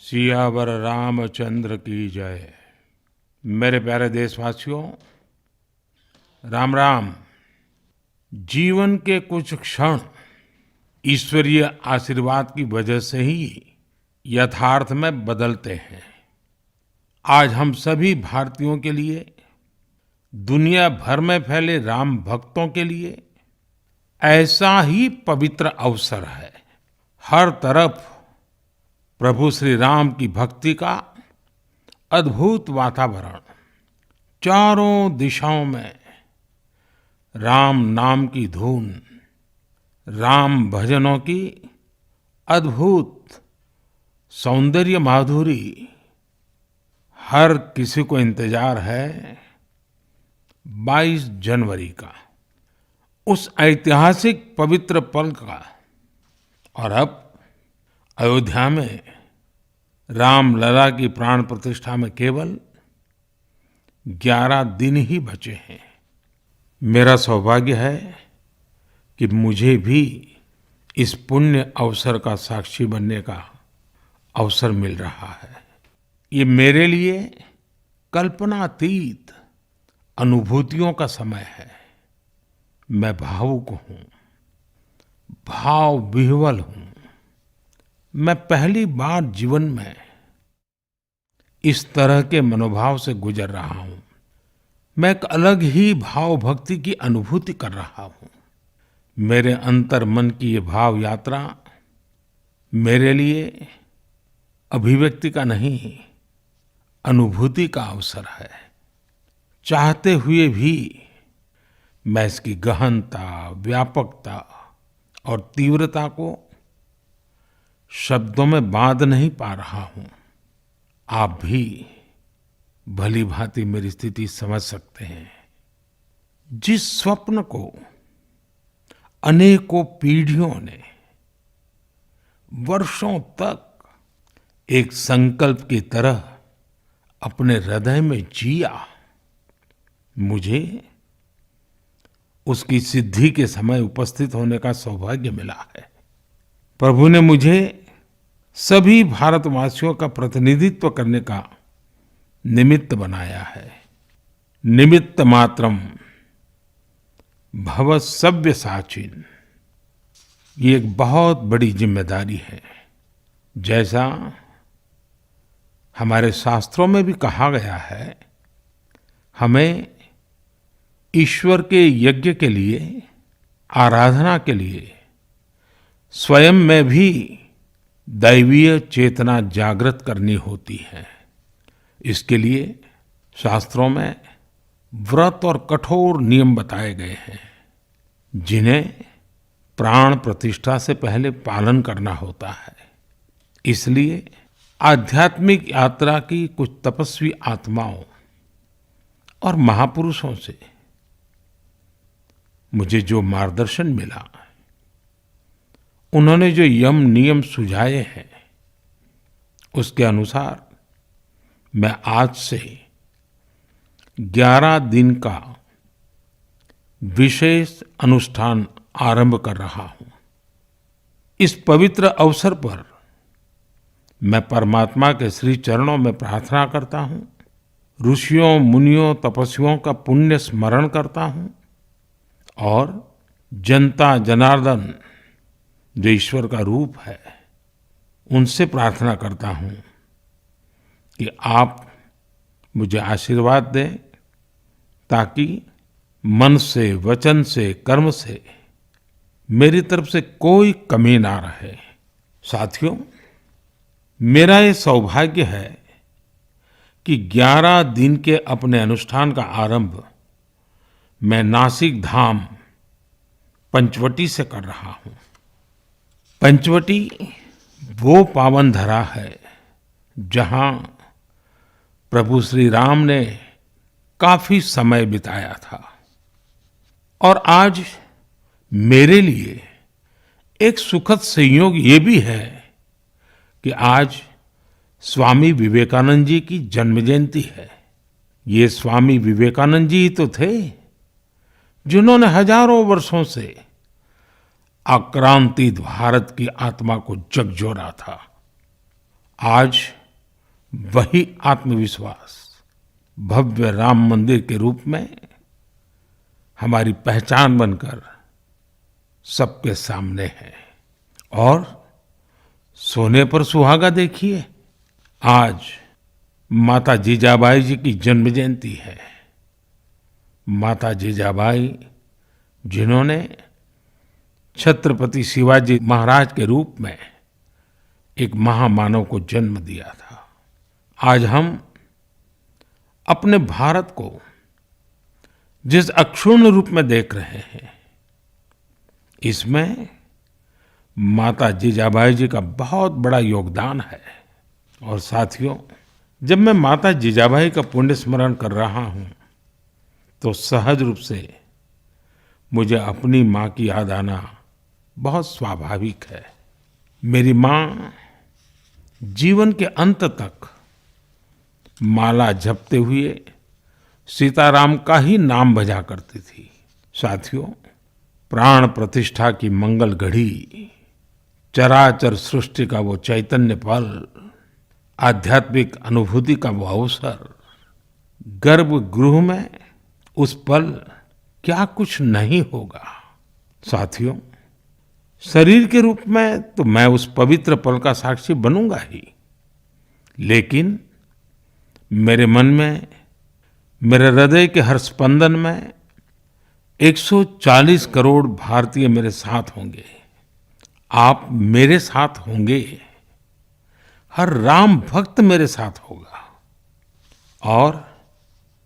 सियावर रामचंद्र की जय। मेरे प्यारे देशवासियों, राम राम। जीवन के कुछ क्षण ईश्वरीय आशीर्वाद की वजह से ही यथार्थ में बदलते हैं। आज हम सभी भारतीयों के लिए, दुनिया भर में फैले राम भक्तों के लिए ऐसा ही पवित्र अवसर है। हर तरफ प्रभु श्री राम की भक्ति का अद्भुत वातावरण, चारों दिशाओं में राम नाम की धुन, राम भजनों की अद्भुत सौंदर्य माधुरी। हर किसी को इंतजार है 22 जनवरी का, उस ऐतिहासिक पवित्र पल का। और अब अयोध्या में रामलला की प्राण प्रतिष्ठा में केवल 11 दिन ही बचे हैं। मेरा सौभाग्य है कि मुझे भी इस पुण्य अवसर का साक्षी बनने का अवसर मिल रहा है। ये मेरे लिए कल्पनातीत अनुभूतियों का समय है। मैं भावुक हूँ, भाव विह्वल हूँ। मैं पहली बार जीवन में इस तरह के मनोभाव से गुजर रहा हूँ। मैं एक अलग ही भाव भक्ति की अनुभूति कर रहा हूँ। मेरे अंतर मन की ये भाव यात्रा मेरे लिए अभिव्यक्ति का नहीं, अनुभूति का अवसर है। चाहते हुए भी मैं इसकी गहनता, व्यापकता और तीव्रता को शब्दों में बांध नहीं पा रहा हूं। आप भी भली भांति मेरी स्थिति समझ सकते हैं। जिस स्वप्न को अनेकों पीढ़ियों ने वर्षों तक एक संकल्प की तरह अपने हृदय में जिया, मुझे उसकी सिद्धि के समय उपस्थित होने का सौभाग्य मिला है। प्रभु ने मुझे सभी भारतवासियों का प्रतिनिधित्व करने का निमित्त बनाया है। निमित्त मात्रम भव सव्यसाचिन। ये एक बहुत बड़ी जिम्मेदारी है। जैसा हमारे शास्त्रों में भी कहा गया है, हमें ईश्वर के यज्ञ के लिए, आराधना के लिए स्वयं में भी दैवीय चेतना जागृत करनी होती है। इसके लिए शास्त्रों में व्रत और कठोर नियम बताए गए हैं, जिन्हें प्राण प्रतिष्ठा से पहले पालन करना होता है। इसलिए आध्यात्मिक यात्रा की कुछ तपस्वी आत्माओं और महापुरुषों से मुझे जो मार्गदर्शन मिला, उन्होंने जो यम नियम सुझाए हैं, उसके अनुसार मैं आज से 11 दिन का विशेष अनुष्ठान आरंभ कर रहा हूं। इस पवित्र अवसर पर मैं परमात्मा के श्री चरणों में प्रार्थना करता हूं, ऋषियों, मुनियों, तपस्वियों का पुण्य स्मरण करता हूं और जनता जनार्दन जो ईश्वर का रूप है, उनसे प्रार्थना करता हूं कि आप मुझे आशीर्वाद दें, ताकि मन से, वचन से, कर्म से मेरी तरफ से कोई कमी ना रहे। साथियों, मेरा ये सौभाग्य है कि 11 दिन के अपने अनुष्ठान का आरंभ मैं नासिक धाम पंचवटी से कर रहा हूं। पंचवटी वो पावन धरा है जहां प्रभु श्री राम ने काफी समय बिताया था। और आज मेरे लिए एक सुखद संयोग ये भी है कि आज स्वामी विवेकानंद जी की जन्म जयंती है। ये स्वामी विवेकानंद जी ही तो थे जिन्होंने हजारों वर्षों से आक्रांतित भारत की आत्मा को झकझोरा था। आज वही आत्मविश्वास भव्य राम मंदिर के रूप में हमारी पहचान बनकर सबके सामने है। और सोने पर सुहागा देखिए, आज माता जीजाबाई जी की जन्म जयंती है। माता जीजाबाई जिन्होंने छत्रपति शिवाजी महाराज के रूप में एक महामानव को जन्म दिया था। आज हम अपने भारत को जिस अक्षुण्ण रूप में देख रहे हैं, इसमें माता जीजाबाई जी का बहुत बड़ा योगदान है। और साथियों, जब मैं माता जीजाबाई का पुण्य स्मरण कर रहा हूं, तो सहज रूप से मुझे अपनी माँ की याद आना बहुत स्वाभाविक है। मेरी माँ जीवन के अंत तक माला जपते हुए सीताराम का ही नाम भजा करती थी। साथियों, प्राण प्रतिष्ठा की मंगल घड़ी, चराचर सृष्टि का वो चैतन्य पल, आध्यात्मिक अनुभूति का वो अवसर, गर्भगृह में उस पल क्या कुछ नहीं होगा। साथियों, शरीर के रूप में तो मैं उस पवित्र पल का साक्षी बनूंगा ही, लेकिन मेरे मन में, मेरे हृदय के हर स्पंदन में 140 करोड़ भारतीय मेरे साथ होंगे। आप मेरे साथ होंगे, हर राम भक्त मेरे साथ होगा, और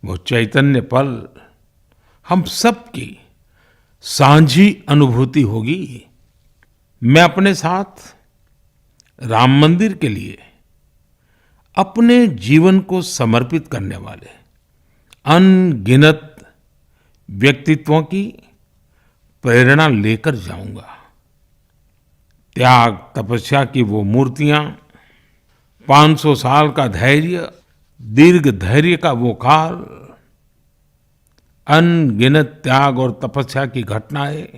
वो चैतन्य पल हम सबकी सांझी अनुभूति होगी। मैं अपने साथ राम मंदिर के लिए अपने जीवन को समर्पित करने वाले अनगिनत व्यक्तित्वों की प्रेरणा लेकर जाऊंगा। त्याग तपस्या की वो मूर्तियां, 500 साल का धैर्य, दीर्घ धैर्य का वो काल, अनगिनत त्याग और तपस्या की घटनाएं,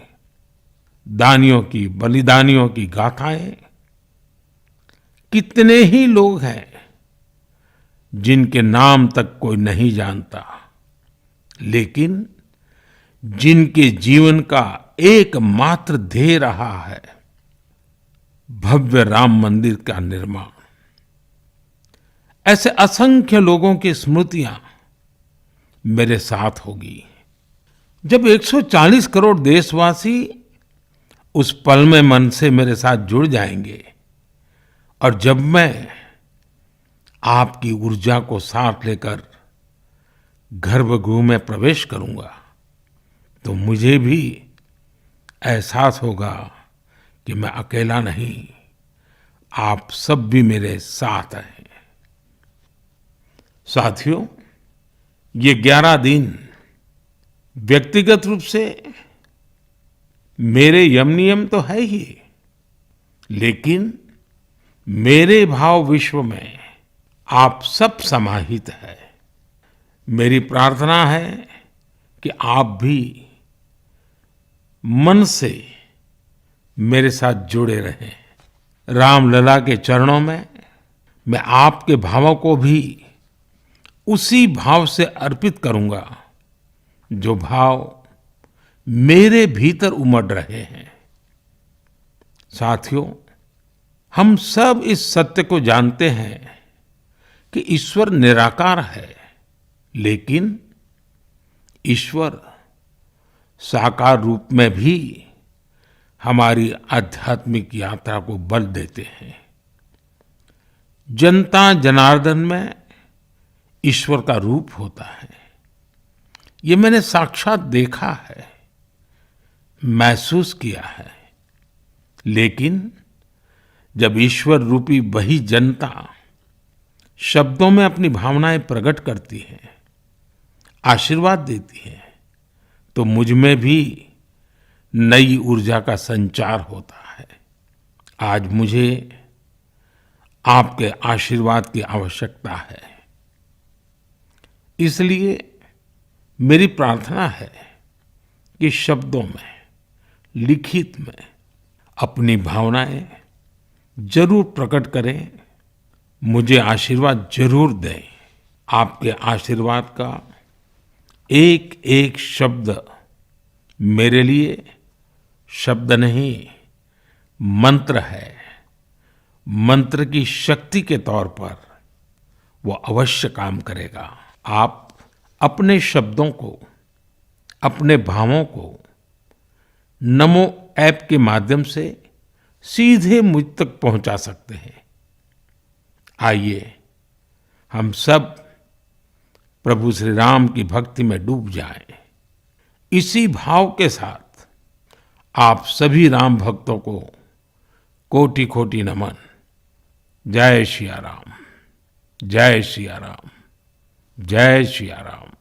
दानियों की, बलिदानियों की गाथाएं, कितने ही लोग हैं जिनके नाम तक कोई नहीं जानता, लेकिन जिनके जीवन का एकमात्र ध्येय रहा है भव्य राम मंदिर का निर्माण। ऐसे असंख्य लोगों की स्मृतियां मेरे साथ होगी। जब 140 करोड़ देशवासी उस पल में मन से मेरे साथ जुड़ जाएंगे, और जब मैं आपकी ऊर्जा को साथ लेकर गर्भगृह में प्रवेश करूंगा, तो मुझे भी एहसास होगा कि मैं अकेला नहीं, आप सब भी मेरे साथ हैं। साथियों, ये 11 दिन व्यक्तिगत रूप से मेरे यम नियम तो है ही, लेकिन मेरे भाव विश्व में आप सब समाहित है। मेरी प्रार्थना है कि आप भी मन से मेरे साथ जुड़े रहें। रामलला के चरणों में मैं आपके भावों को भी उसी भाव से अर्पित करूंगा जो भाव मेरे भीतर उमड़ रहे हैं। साथियों, हम सब इस सत्य को जानते हैं कि ईश्वर निराकार है, लेकिन ईश्वर साकार रूप में भी हमारी आध्यात्मिक यात्रा को बल देते हैं। जनता जनार्दन में ईश्वर का रूप होता है, ये मैंने साक्षात देखा है, महसूस किया है। लेकिन जब ईश्वर रूपी वही जनता शब्दों में अपनी भावनाएं प्रकट करती है, आशीर्वाद देती है, तो मुझ में भी नई ऊर्जा का संचार होता है। आज मुझे आपके आशीर्वाद की आवश्यकता है, इसलिए मेरी प्रार्थना है कि शब्दों में, लिखित में अपनी भावनाएं जरूर प्रकट करें मुझे आशीर्वाद जरूर दें। आपके आशीर्वाद का एक एक शब्द मेरे लिए शब्द नहीं, मंत्र है। मंत्र की शक्ति के तौर पर वो अवश्य काम करेगा। आप अपने शब्दों को, अपने भावों को नमो ऐप के माध्यम से सीधे मुझ तक पहुंचा सकते हैं। आइए हम सब प्रभु श्री राम की भक्ति में डूब जाएं। इसी भाव के साथ आप सभी राम भक्तों को कोटि कोटि नमन। जय सिया राम, जय सिया राम, जय सिया राम।